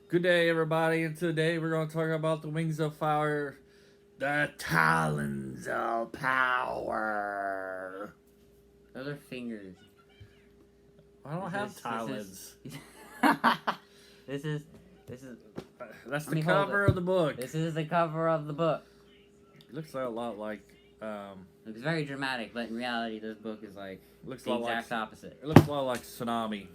Good day, everybody, and today we're going to talk about the Wings of Fire, the Talons of Power. Those are fingers. I don't have talons. This is. That's the cover of the book. This is the cover of the book. It looks a lot like. Looks very dramatic, but in reality, this book is like Looks the exact opposite. It looks a lot like Tsunami.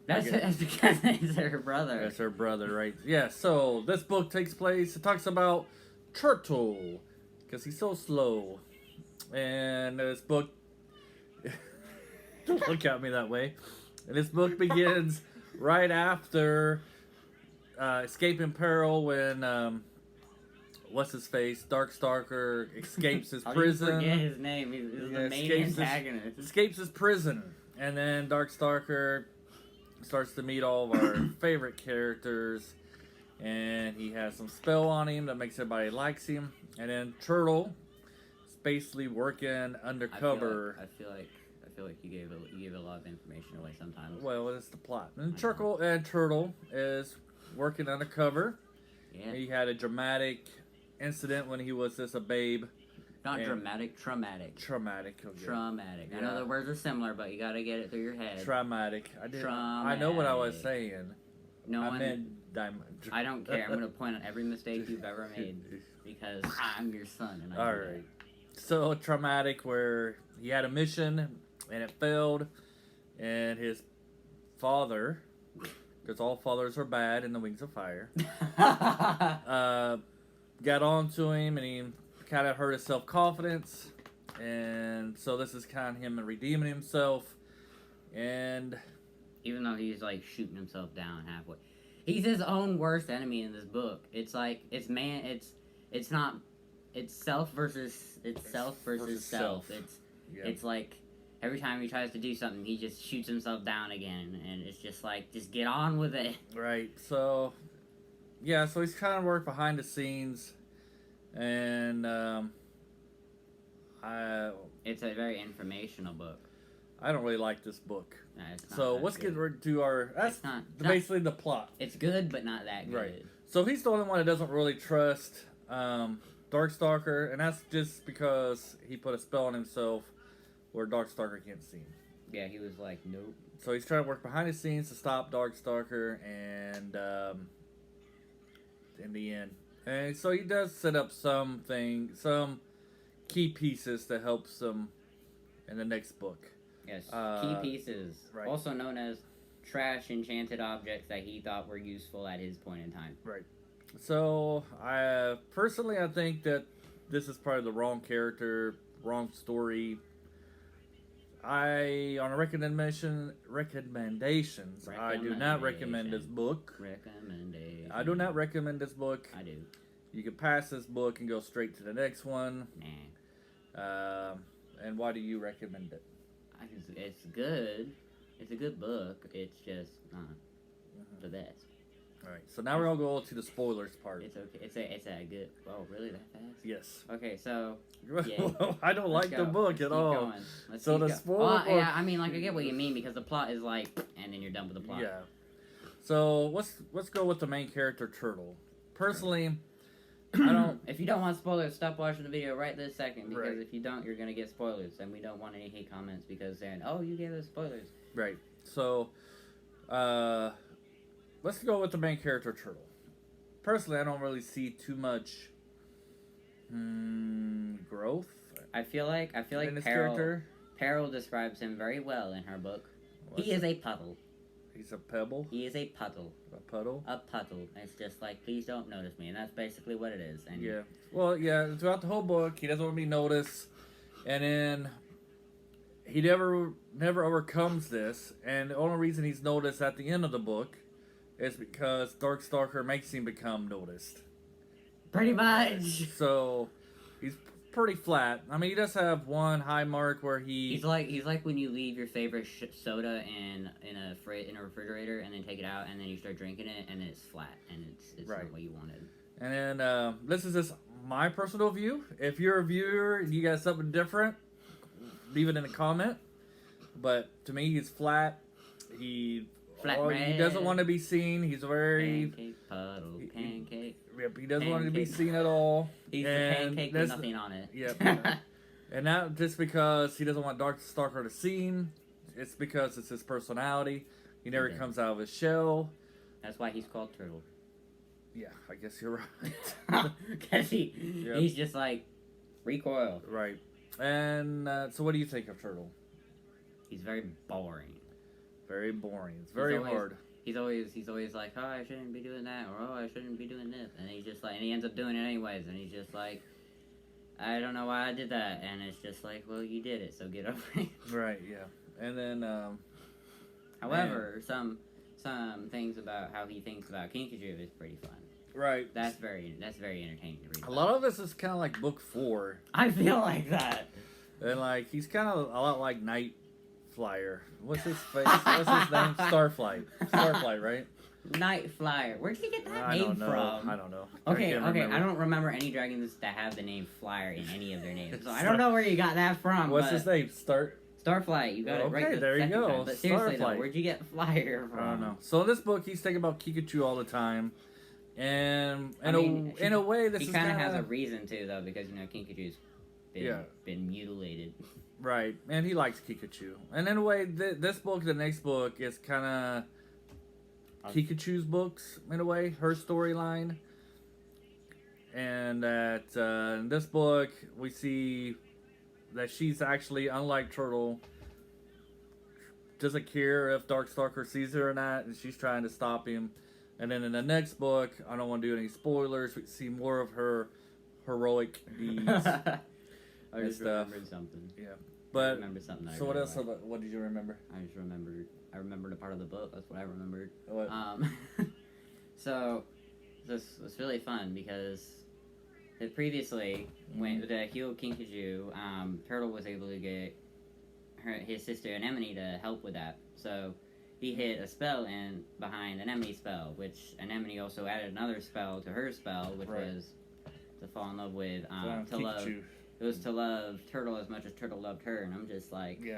That's because it's her brother. That's her brother, right? Yeah. So this book takes place. It talks about Turtle, because he's so slow, and this book. Don't look at me that way. And this book begins right after escaping peril when what's his face, Darkstalker escapes his prison. I forget his name. He's the main antagonist. Escapes his prison, and then Darkstalker starts to meet all of our favorite characters, and he has some spell on him that makes everybody likes him. And then Turtle is basically working undercover. I feel like you gave a lot of information away sometimes. Well, it's the plot. And Turtle is working undercover. Yeah. He had a dramatic incident when he was just a babe. Not dramatic, traumatic. Traumatic. Okay. Traumatic. Yeah. I know the words are similar, but you gotta get it through your head. Traumatic. I Traumatic. know what I was saying. I don't care. I'm gonna point out every mistake you've ever made because I'm your son. And all right. So traumatic, where he had a mission and it failed, and his father, because all fathers are bad in the Wings of Fire, got on to him, and he kind of hurt his self-confidence, and so this is kind of him redeeming himself, and even though he's like shooting himself down halfway, he's his own worst enemy in this book. It's like it's self versus self. It's like every time he tries to do something, he just shoots himself down again, and it's just like, just get on with it. Right. So yeah, so he's kind of worked behind the scenes. And it's a very informational book. I don't really like this book. No, so let's get to our. That's basically the plot. It's good, but not that good. Right. So he's the only one that doesn't really trust Darkstalker, and that's just because he put a spell on himself where Darkstalker can't see him. Yeah, he was like, nope. So he's trying to work behind the scenes to stop Darkstalker, and in the end. And so he does set up some key pieces that helps him in the next book. Yes, key pieces, right. Also known as trash enchanted objects that he thought were useful at his point in time. Right. So, I think that this is probably the wrong character, wrong story. On recommendations, I do not recommend this book. I do not recommend this book. I do. You can pass this book and go straight to the next one. Nah. And why do you recommend it? It's good. It's a good book. It's just not the best. All right. So now we're gonna go to the spoilers part. It's okay. It's a good. Oh, really? That fast? Yes. Okay. So. Yeah. I don't like the book at all. So the spoiler. Well, yeah. I mean, like, I get what you mean, because the plot is like, and then you're done with the plot. Yeah. So let's go with the main character, Turtle. Personally, I don't. If you don't want spoilers, stop watching the video right this second, because right. If you don't, you're gonna get spoilers, and we don't want any hate comments because saying, "Oh, you gave us spoilers." Right. So, let's go with the main character, Turtle. Personally, I don't really see too much growth. I feel like in this character. Peril describes him very well in her book. He is a puddle. He's a pebble? He is a puddle. A puddle? A puddle. It's just like, please don't notice me. And that's basically what it is. And yeah. Well, yeah, throughout the whole book, he doesn't want to be noticed. And then he never overcomes this. And the only reason he's noticed at the end of the book is because Darkstalker makes him become noticed. Pretty much. So, he's pretty flat. I mean, he does have one high mark where he's like when you leave your favorite soda in a refrigerator and then take it out and then you start drinking it and then it's flat and it's right. Not what you wanted. And then this is just my personal view. If you're a viewer and you got something different, leave it in a comment. But to me, he's flat. He doesn't want to be seen. He's very Puddle pancake. Yep, he doesn't want to be seen at all. He's the pancake with nothing on it. Yep. And not just because he doesn't want Darkstalker to see him, it's because it's his personality. He never comes out of his shell. That's why he's called Turtle. Yeah, I guess you're right. Because he's just like, recoil. Right. And so what do you think of Turtle? He's very boring. Very boring. It's very hard. He's always like, oh, I shouldn't be doing that, or oh, I shouldn't be doing this, and he's just like, and he ends up doing it anyways, and he's just like, I don't know why I did that, and it's just like, well, you did it, so get over it. Right. Yeah. And then, however, some things about how he thinks about Kinkajou is pretty fun. Right. That's very entertaining to read. A lot of this is kind of like book 4. I feel like that. And like he's kind of a lot like Night Flyer. What's his face? What's his name? Starflight. Starflight, right? Night Flyer. Where'd you get that name from? I don't know. Okay. I don't remember any dragons that have the name Flyer in any of their names, so I don't know where you got that from. What's his name? Starflight. You got it right. Okay, there you go. Time. But seriously, though, where'd you get Flyer from? I don't know. So in this book, he's thinking about Pikachu all the time, and in a way, this he kind of has a reason too, though, because Kinkaju's been mutilated. Right, and he likes Pikachu. And in a way, this book, the next book, is kind of Pikachu's books, in a way, her storyline. And that in this book, we see that she's actually, unlike Turtle, doesn't care if Darkstalker sees her or not, and she's trying to stop him. And then in the next book, I don't want to do any spoilers, we see more of her heroic deeds. I just remembered something. Yeah. But, I remembered something. So what else? What did you remember? I remembered a part of the book. That's what I remembered. What? So this was really fun because previously, when the healed Kinkajou, Turtle was able to get his sister Anemone to help with that. So he hit a spell in behind Anemone's spell, which Anemone also added another spell to her spell, which was to fall in love with to love. It was to love Turtle as much as Turtle loved her, and I'm just like... Yeah,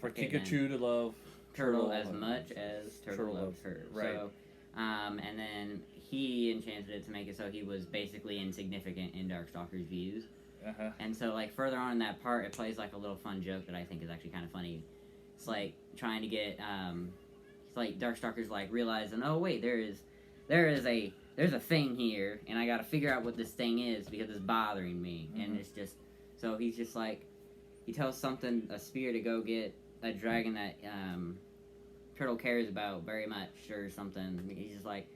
for Pikachu to love Turtle as much as Turtle loved her. Right. So, and then he enchanted it to make it so he was basically insignificant in Darkstalker's views. Uh-huh. And so, like, further on in that part, it plays like a little fun joke that I think is actually kind of funny. It's like trying to get... it's like Darkstalker's like realizing, oh, wait, there's a thing here, and I gotta figure out what this thing is because it's bothering me. Mm-hmm. And it's just... So he's just like, he tells a spear to go get a dragon that Turtle cares about very much or something. He's just like,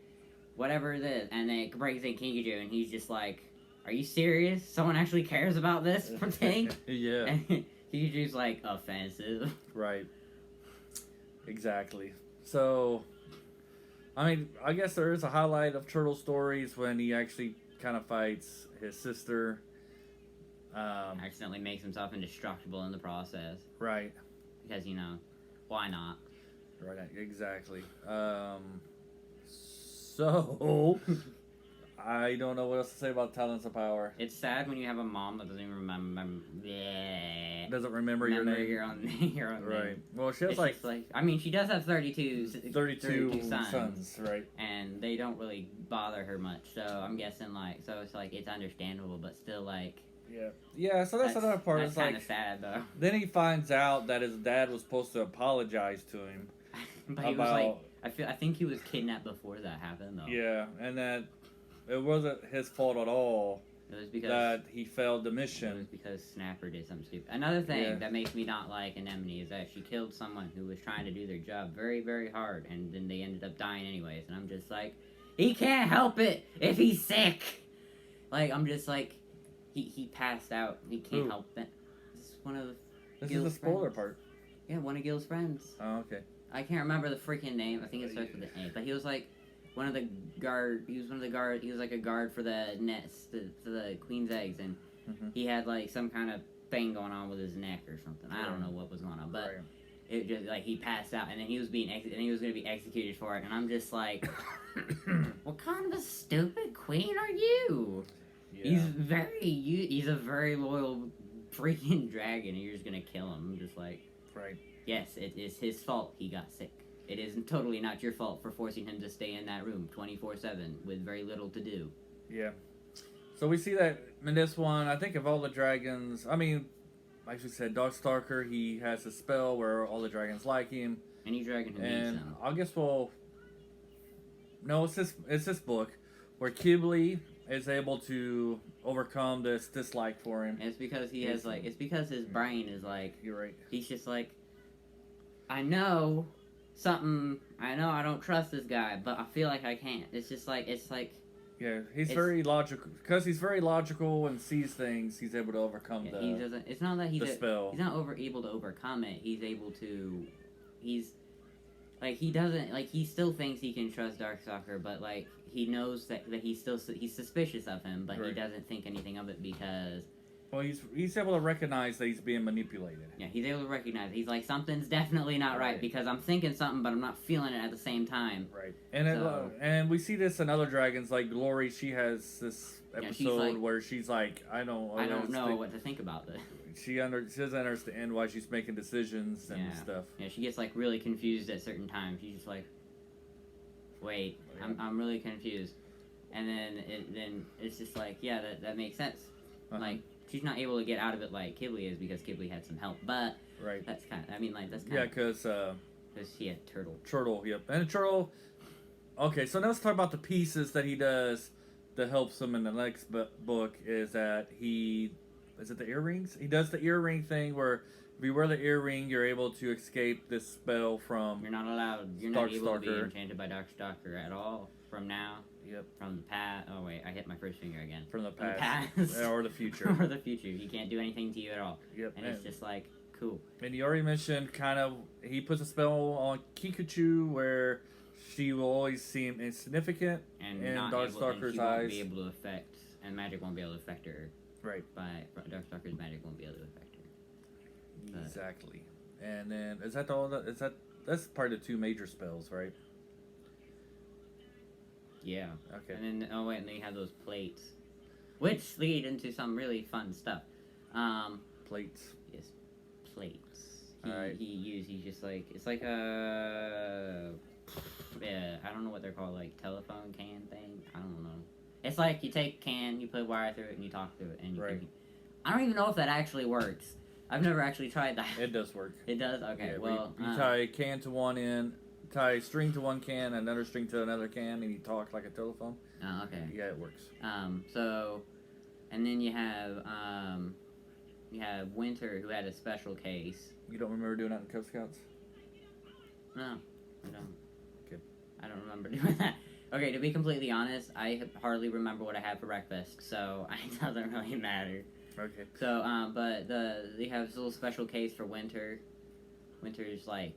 whatever it is. And then it breaks in Kinkajou, and he's just like, are you serious? Someone actually cares about this thing? Yeah. And Kikaju's like, offensive. Right. Exactly. So, I mean, I guess there is a highlight of Turtle stories when he actually kind of fights his sister. Accidentally makes himself indestructible in the process. Right. Because, why not? Right, exactly. So, I don't know what else to say about Talons of Power. It's sad when you have a mom that doesn't even remember... Doesn't remember your name. Your own name. Right. Well, she has like... I mean, she does have 32 sons, right. And they don't really bother her much. So, I'm guessing, so it's it's understandable, but still, Yeah, so that's another part. That's kind of sad, though. Then he finds out that his dad was supposed to apologize to him. But he was I think he was kidnapped before that happened, though. Yeah, and that it wasn't his fault at all. It was because that he failed the mission. It was because Snapper did something stupid. Another thing that makes me not like Anemone is that she killed someone who was trying to do their job very, very hard, and then they ended up dying anyways. And I'm just like, he can't help it if he's sick. I'm just like, he passed out. He can't help it. This is one of Gil's is the spoiler part. Yeah, one of Gil's friends. Oh, okay. I can't remember the freaking name. I think it starts with an A. But he was one of the guard. He was one of the guard. He was a guard for the nest, for the queen's eggs, and he had some kind of thing going on with his neck or something. I don't know what was going on, but it just he passed out, and then he was being and he was going to be executed for it. And I'm just like, what kind of a stupid queen are you? Yeah. He's a very loyal freaking dragon, and you're just gonna kill him. I'm just like, right. Yes, it is his fault he got sick. it is totally not your fault for forcing him to stay in that room 24/7 with very little to do. Yeah. So we see that in this one, I think of all the dragons, I mean, like we said, Darkstalker, he has a spell where all the dragons like him. Any dragon who needs And him. I guess no, it's this book where Ghibli is able to overcome this dislike for him. And it's because he has like, it's because his brain is like, You're right. he's just like, I know I don't trust this guy, but I feel like I can't. It's just like, Yeah, he's very logical. Because he's very logical and sees things, he's able to overcome he doesn't, it's not that the spell. He's not able to overcome it. He's able to, like, he doesn't, like, he still thinks he can trust Darkstalker, but, like, he knows that he's suspicious of him, but he doesn't think anything of it because... Well, he's able to recognize that he's being manipulated. Yeah, he's able to recognize it. He's like, something's definitely not right because I'm thinking something, but I'm not feeling it at the same time. Right. And and we see this in other dragons, like Glory, she has this episode where she's like, I don't know what to think about this. She doesn't understand why she's making decisions and stuff. Yeah, she gets like really confused at certain times. She's just like, wait, I'm really confused. And then it's just like, yeah, that makes sense. Like, she's not able to get out of it like Ghibli is because Ghibli had some help, but that's kind of, I mean, like, that's kind of... Yeah, because he had Turtle. Turtle, yep. And Turtle... Okay, so now let's talk about the pieces that he does that helps him in the next book is that he... Is it the earrings? He does the earring thing where if you wear the earring, you're able to escape this spell from... You're not able to be enchanted by Darkstalker at all from now. Yep. From the past. Oh wait, I hit my first finger again. From the past. Or the future. Or the future. He can't do anything to you at all. Yep. And it's just like, cool. And you already mentioned he puts a spell on Kikuchu where she will always seem insignificant in Darkstalker's eyes. Won't be able to affect, and magic won't be able to affect her. Right. Darkstalker's magic won't be able to affect her. Exactly. And then that's part of the two major spells, right? Yeah. Okay. And then and then you have those plates, which lead into some really fun stuff. Plates. Yes, plates. Alright. He's just like, it's like a I don't know what they're called, like telephone can thing. I don't know. It's like you take a can, you put a wire through it, and you talk through it, and I don't even know if that actually works. I've never actually tried that. It does work. It does. Okay. Yeah, well, you tie a can to one end. Tie a string to one can, another string to another can, and you talk like a telephone. Oh, okay. Yeah, it works. So, and then you have Winter, who had a special case. You don't remember doing that in Cub Scouts? No, I don't. Okay. I don't remember doing that. Okay, to be completely honest, I hardly remember what I had for breakfast, so it doesn't really matter. Okay. So, but they have this little special case for Winter. Winter's like,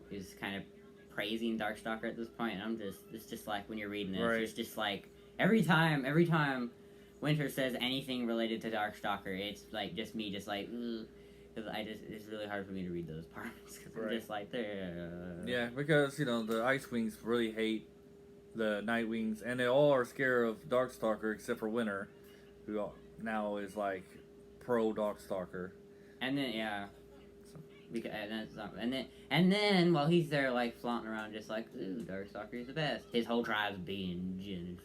is kind of praising Darkstalker at this point, and it's just like when you're reading this, it's just like every time Winter says anything related to Darkstalker, it's like just me just like, because it's really hard for me to read those parts because I'm just like yeah, because the Ice Wings really hate the Night Wings, and they all are scared of Darkstalker except for Winter, who now is like pro Darkstalker. And then and then while he's there like flaunting around just like, ooh, Darkstalker is the best, his whole tribe's being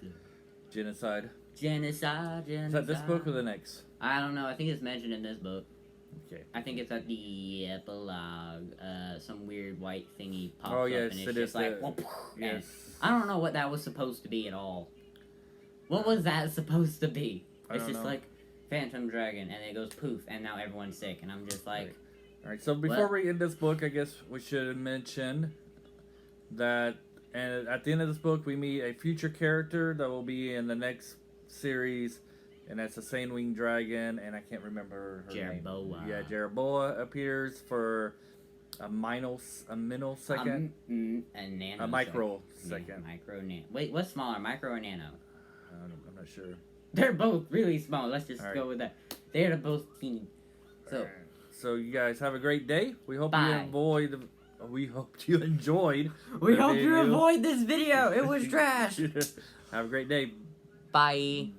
genocide. Is that this book or the next? I don't know. I think it's mentioned in this book. Okay. I think it's at the epilogue. Some weird white thingy pops up, and it's just like, yes. I don't know what that was supposed to be at all. What was that supposed to be? It's just like Phantom Dragon, and it goes poof, and now everyone's sick, and I'm just like... Alright, so before we end this book, I guess we should mention that at the end of this book, we meet a future character that will be in the next series, and that's a Sane-Winged Dragon, and I can't remember her name. Yeah, Jeroboa appears for a minosecond. A nanosecond. A microsecond. Wait, what's smaller, micro or nano? I'm not sure. They're both really small. Let's just go with that. They're both teeny. So... So you guys have a great day. We hope you enjoyed. We hope you avoid this video. It was trash. Have a great day. Bye.